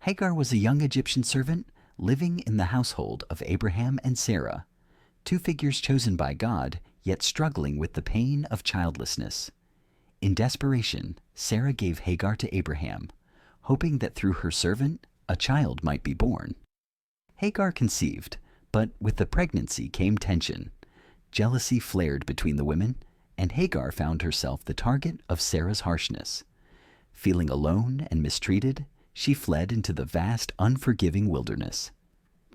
Hagar was a young Egyptian servant living in the household of Abraham and Sarah, two figures chosen by God, yet struggling with the pain of childlessness. In desperation, Sarah gave Hagar to Abraham, hoping that through her servant a child might be born. Hagar conceived, but with the pregnancy came tension. Jealousy flared between the women, and Hagar found herself the target of Sarah's harshness. Feeling alone and mistreated, she fled into the vast, unforgiving wilderness.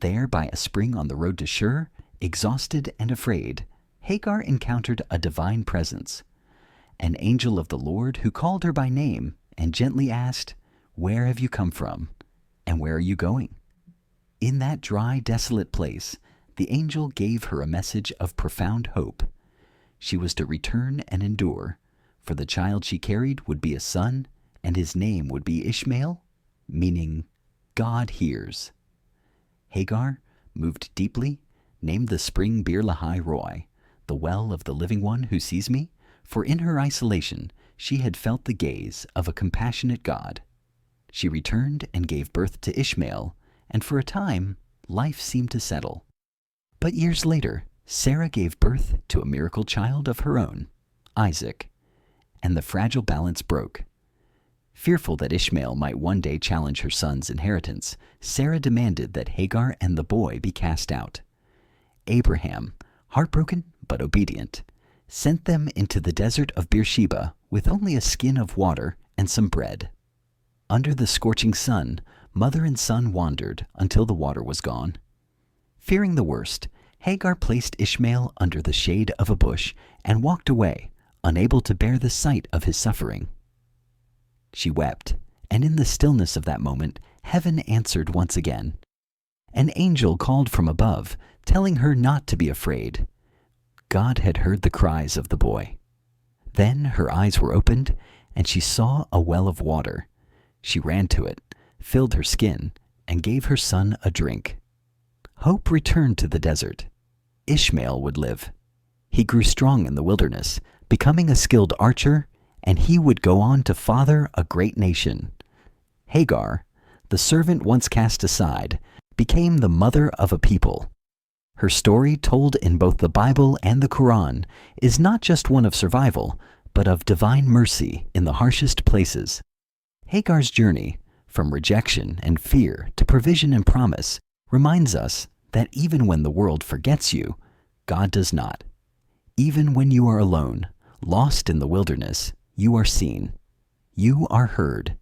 There, by a spring on the road to Shur, exhausted and afraid, Hagar encountered a divine presence, an angel of the Lord who called her by name and gently asked, "Where have you come from, and where are you going?" In that dry, desolate place, the angel gave her a message of profound hope. She was to return and endure, for the child she carried would be a son, and his name would be Ishmael, meaning God hears. Hagar, moved deeply, named the spring Beer Lahai Roi, the well of the living one who sees me, for in her isolation she had felt the gaze of a compassionate God. She returned and gave birth to Ishmael, and for a time life seemed to settle. But years later, Sarah gave birth to a miracle child of her own, Isaac, and the fragile balance broke. Fearful that Ishmael might one day challenge her son's inheritance, Sarah demanded that Hagar and the boy be cast out. Abraham, heartbroken but obedient, sent them into the desert of Beersheba with only a skin of water and some bread. Under the scorching sun, mother and son wandered until the water was gone. Fearing the worst, Hagar placed Ishmael under the shade of a bush and walked away, unable to bear the sight of his suffering. She wept, and in the stillness of that moment, heaven answered once again. An angel called from above, telling her not to be afraid. God had heard the cries of the boy. Then her eyes were opened, and she saw a well of water. She ran to it, filled her skin, and gave her son a drink. Hope returned to the desert. Ishmael would live. He grew strong in the wilderness, becoming a skilled archer, and he would go on to father a great nation. Hagar, the servant once cast aside, became the mother of a people. Her story, told in both the Bible and the Quran, is not just one of survival, but of divine mercy in the harshest places. Hagar's journey, from rejection and fear to provision and promise, reminds us that even when the world forgets you, God does not. Even when you are alone, lost in the wilderness, you are seen. You are heard.